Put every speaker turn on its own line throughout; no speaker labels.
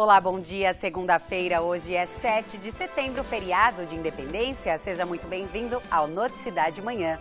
Olá, bom dia. Segunda-feira, hoje é 7 de setembro, feriado de Independência. Seja muito bem-vindo ao Noticidade Manhã.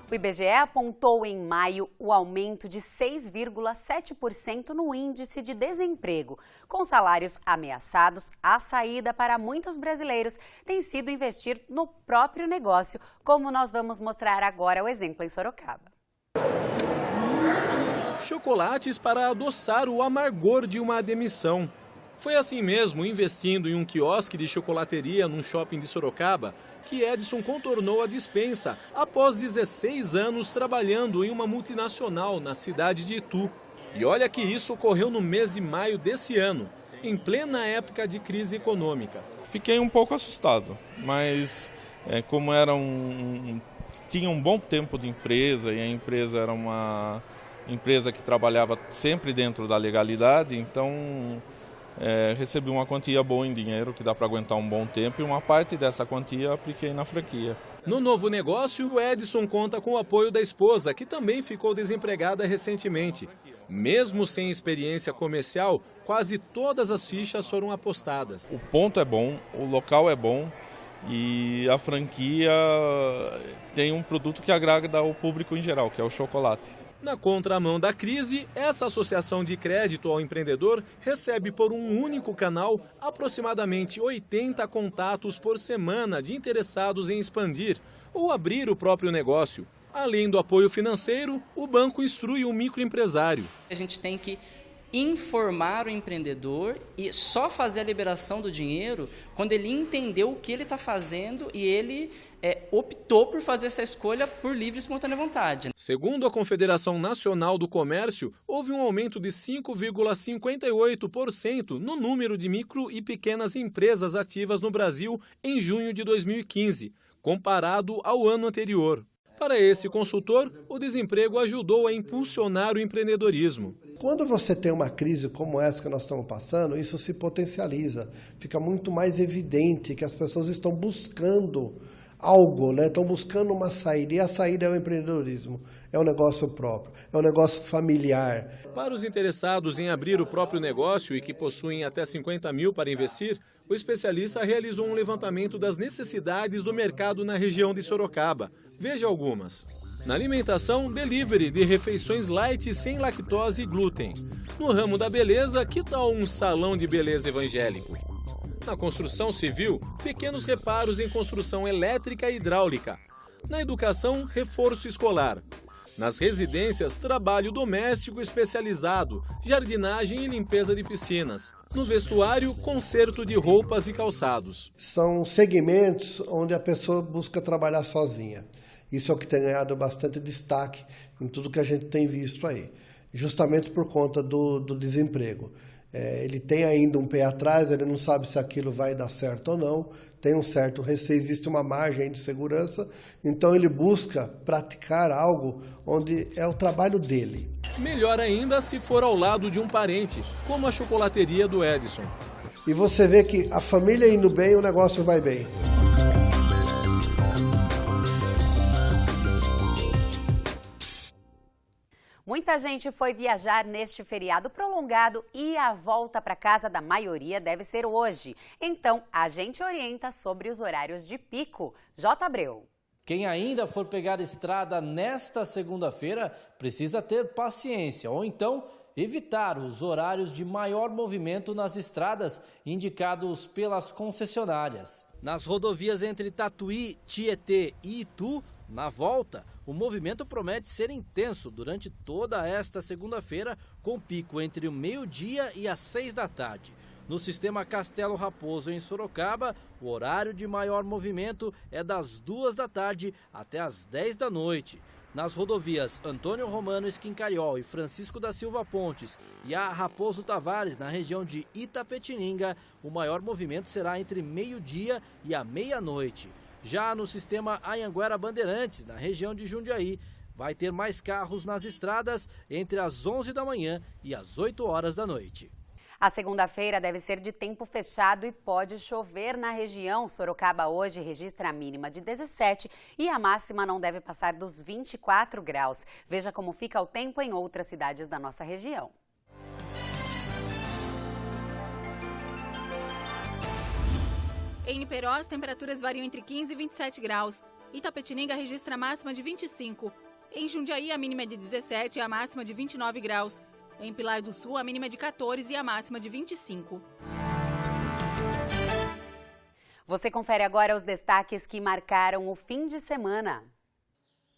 O IBGE apontou em maio o aumento de 6,7% no índice de desemprego. Com salários ameaçados, a saída para muitos brasileiros tem sido investir no próprio negócio, como nós vamos mostrar agora o exemplo em Sorocaba.
Chocolates para adoçar o amargor de uma demissão. Foi assim mesmo, investindo em um quiosque de chocolateria num shopping de Sorocaba, que Edson contornou a dispensa após 16 anos trabalhando em uma multinacional na cidade de Itu. E olha que isso ocorreu no mês de maio desse ano, em plena época de crise econômica.
Fiquei um pouco assustado, mas como tinha um bom tempo de empresa e a empresa era uma empresa que trabalhava sempre dentro da legalidade, então recebi uma quantia boa em dinheiro que dá para aguentar um bom tempo e uma parte dessa quantia apliquei na franquia.
No novo negócio, o Edson conta com o apoio da esposa, que também ficou desempregada recentemente. Mesmo sem experiência comercial, quase todas as fichas foram apostadas.
O ponto é bom, o local é bom e a franquia tem um produto que agrada ao público em geral, que é o chocolate.
Na contramão da crise, essa associação de crédito ao empreendedor recebe por um único canal aproximadamente 80 contatos por semana de interessados em expandir ou abrir o próprio negócio. Além do apoio financeiro, o banco instrui o microempresário.
A gente tem que informar o empreendedor e só fazer a liberação do dinheiro quando ele entendeu o que ele está fazendo e ele optou por fazer essa escolha por livre e espontânea vontade.
Segundo a Confederação Nacional do Comércio, houve um aumento de 5,58% no número de micro e pequenas empresas ativas no Brasil em junho de 2015, comparado ao ano anterior. Para esse consultor, o desemprego ajudou a impulsionar o empreendedorismo.
Quando você tem uma crise como essa que nós estamos passando, isso se potencializa. Fica muito mais evidente que as pessoas estão buscando algo, né? Estão buscando uma saída. E a saída é o empreendedorismo. É o negócio próprio, é o negócio familiar.
Para os interessados em abrir o próprio negócio e que possuem até 50 mil para investir, o especialista realizou um levantamento das necessidades do mercado na região de Sorocaba. Veja algumas. Na alimentação, delivery de refeições light sem lactose e glúten. No ramo da beleza, que tal um salão de beleza evangélico? Na construção civil, pequenos reparos em construção elétrica e hidráulica. Na educação, reforço escolar. Nas residências, trabalho doméstico especializado, jardinagem e limpeza de piscinas. No vestuário, conserto de roupas e calçados.
São segmentos onde a pessoa busca trabalhar sozinha. Isso é o que tem ganhado bastante destaque em tudo que a gente tem visto aí, justamente por conta do desemprego. Ele tem ainda um pé atrás, ele não sabe se aquilo vai dar certo ou não, tem um certo receio, existe uma margem de segurança, então ele busca praticar algo onde é o trabalho dele.
Melhor ainda se for ao lado de um parente, como a chocolateria do Edson.
E você vê que a família indo bem, o negócio vai bem.
Muita gente foi viajar neste feriado prolongado e a volta para casa da maioria deve ser hoje. Então, a gente orienta sobre os horários de pico. J. Abreu.
Quem ainda for pegar estrada nesta segunda-feira precisa ter paciência ou então evitar os horários de maior movimento nas estradas indicados pelas concessionárias. Nas rodovias entre Tatuí, Tietê e Itu, na volta, o movimento promete ser intenso durante toda esta segunda-feira, com pico entre o meio-dia e as 6 da tarde. No sistema Castelo Raposo, em Sorocaba, o horário de maior movimento é das 2 da tarde até as 10 da noite. Nas rodovias Antônio Romano Esquincariol e Francisco da Silva Pontes e a Raposo Tavares, na região de Itapetininga, o maior movimento será entre meio-dia e a meia-noite. Já no sistema Anhanguera Bandeirantes, na região de Jundiaí, vai ter mais carros nas estradas entre as 11 da manhã e as 8 horas da noite.
A segunda-feira deve ser de tempo fechado e pode chover na região. Sorocaba hoje registra a mínima de 17 e a máxima não deve passar dos 24 graus. Veja como fica o tempo em outras cidades da nossa região.
Em Niperó, as temperaturas variam entre 15 e 27 graus. Itapetininga registra a máxima de 25. Em Jundiaí, a mínima é de 17 e a máxima de 29 graus. Em Pilar do Sul, a mínima é de 14 e a máxima de 25.
Você confere agora os destaques que marcaram o fim de semana.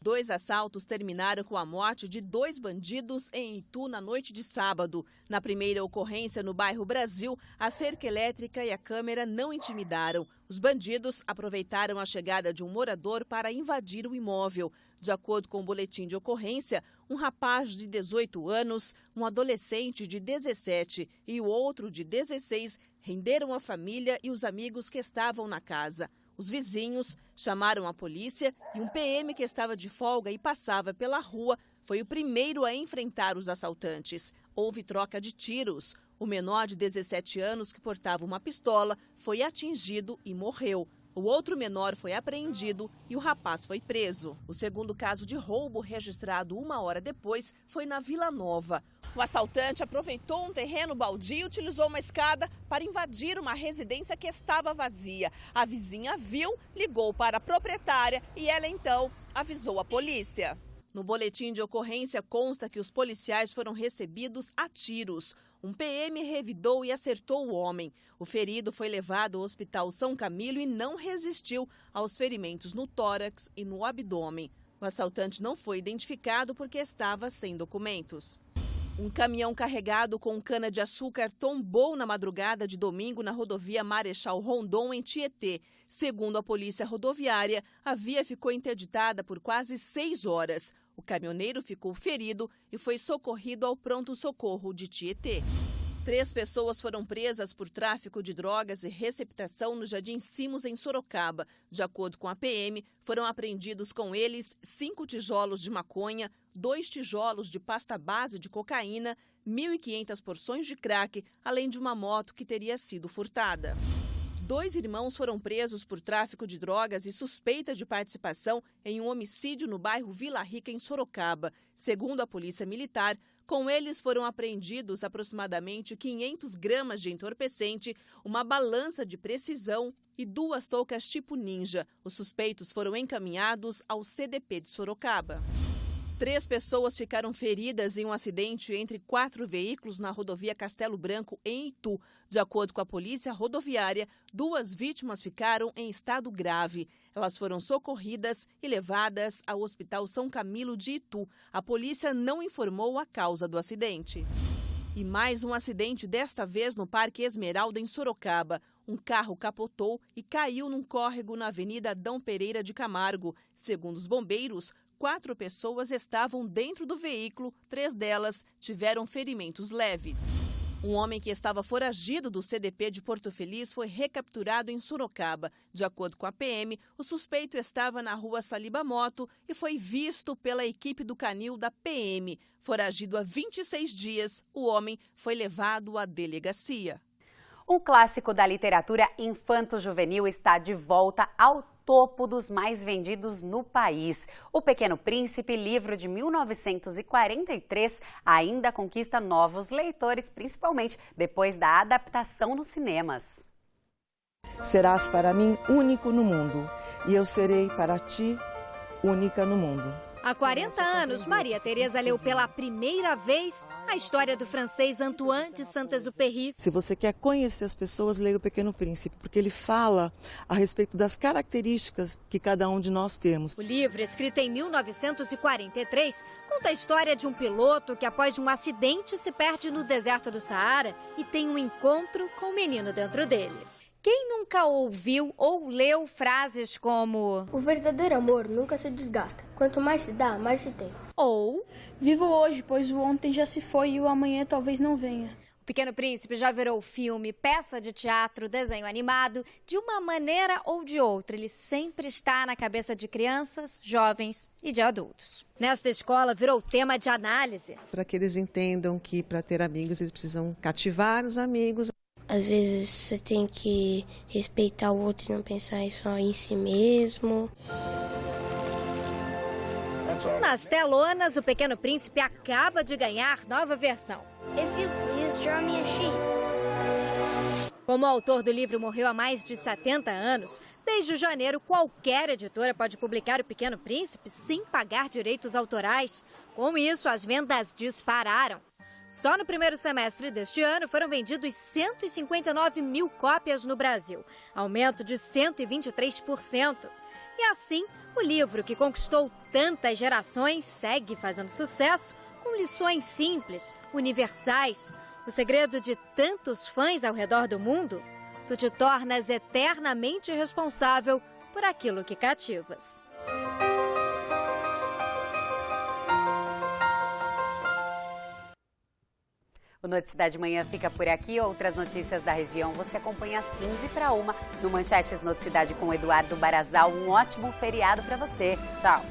2 assaltos terminaram com a morte de 2 bandidos em Itu na noite de sábado. Na primeira ocorrência, no bairro Brasil, a cerca elétrica e a câmera não intimidaram. Os bandidos aproveitaram a chegada de um morador para invadir o imóvel. De acordo com o boletim de ocorrência, um rapaz de 18 anos, um adolescente de 17 e o outro de 16 renderam a família e os amigos que estavam na casa. Os vizinhos chamaram a polícia e um PM que estava de folga e passava pela rua foi o primeiro a enfrentar os assaltantes. Houve troca de tiros. O menor de 17 anos, que portava uma pistola, foi atingido e morreu. O outro menor foi apreendido e o rapaz foi preso. O segundo caso de roubo, registrado 1 hora depois, foi na Vila Nova. O assaltante aproveitou um terreno baldio e utilizou uma escada para invadir uma residência que estava vazia. A vizinha viu, ligou para a proprietária e ela então avisou a polícia. No boletim de ocorrência consta que os policiais foram recebidos a tiros. Um PM revidou e acertou o homem. O ferido foi levado ao Hospital São Camilo e não resistiu aos ferimentos no tórax e no abdômen. O assaltante não foi identificado porque estava sem documentos. Um caminhão carregado com cana-de-açúcar tombou na madrugada de domingo na rodovia Marechal Rondon, em Tietê. Segundo a polícia rodoviária, a via ficou interditada por quase 6 horas. O caminhoneiro ficou ferido e foi socorrido ao pronto-socorro de Tietê. 3 pessoas foram presas por tráfico de drogas e receptação no Jardim Simos, em Sorocaba. De acordo com a PM, foram apreendidos com eles 5 tijolos de maconha, 2 tijolos de pasta base de cocaína, 1.500 porções de crack, além de uma moto que teria sido furtada. 2 irmãos foram presos por tráfico de drogas e suspeita de participação em um homicídio no bairro Vila Rica, em Sorocaba. Segundo a Polícia Militar, com eles foram apreendidos aproximadamente 500 gramas de entorpecente, uma balança de precisão e 2 toucas tipo ninja. Os suspeitos foram encaminhados ao CDP de Sorocaba. 3 pessoas ficaram feridas em um acidente entre 4 veículos na rodovia Castelo Branco, em Itu. De acordo com a polícia rodoviária, 2 vítimas ficaram em estado grave. Elas foram socorridas e levadas ao Hospital São Camilo de Itu. A polícia não informou a causa do acidente. E mais um acidente, desta vez no Parque Esmeralda, em Sorocaba. Um carro capotou e caiu num córrego na Avenida Adão Pereira de Camargo. Segundo os bombeiros, 4 pessoas estavam dentro do veículo, 3 delas tiveram ferimentos leves. Um homem que estava foragido do CDP de Porto Feliz foi recapturado em Sorocaba. De acordo com a PM, o suspeito estava na rua Saliba Moto e foi visto pela equipe do canil da PM. Foragido há 26 dias, o homem foi levado à delegacia.
Um clássico da literatura infanto-juvenil está de volta ao topo dos mais vendidos no país. O Pequeno Príncipe, livro de 1943, ainda conquista novos leitores, principalmente depois da adaptação nos cinemas.
Serás para mim único no mundo, e eu serei para ti única no mundo.
Há 40 anos, Maria Teresa leu pela primeira vez a história do francês Antoine de Saint-Exupéry.
Se você quer conhecer as pessoas, leia O Pequeno Príncipe, porque ele fala a respeito das características que cada um de nós temos.
O livro, escrito em 1943, conta a história de um piloto que, após um acidente, se perde no deserto do Saara e tem um encontro com um menino dentro dele. Quem nunca ouviu ou leu frases como:
o verdadeiro amor nunca se desgasta. Quanto mais se dá, mais se tem.
Ou:
vivo hoje, pois o ontem já se foi e o amanhã talvez não venha.
O Pequeno Príncipe já virou filme, peça de teatro, desenho animado. De uma maneira ou de outra, ele sempre está na cabeça de crianças, jovens e de adultos. Nesta escola, virou tema de análise.
Para que eles entendam que, para ter amigos, eles precisam cativar os amigos.
Às vezes você tem que respeitar o outro e não pensar só em si mesmo.
Nas telonas, o Pequeno Príncipe acaba de ganhar nova versão.
If you please, draw me a sheep.
Como o autor do livro morreu há mais de 70 anos, desde janeiro qualquer editora pode publicar O Pequeno Príncipe sem pagar direitos autorais. Com isso, as vendas dispararam. Só no primeiro semestre deste ano foram vendidos 159 mil cópias no Brasil, aumento de 123%. E assim, o livro que conquistou tantas gerações segue fazendo sucesso com lições simples, universais. O segredo de tantos fãs ao redor do mundo? Tu te tornas eternamente responsável por aquilo que cativas.
O Noticidade Manhã fica por aqui. Outras notícias da região você acompanha às 15h01 no Manchetes Noticidade com Eduardo Barazal. Um ótimo feriado para você. Tchau.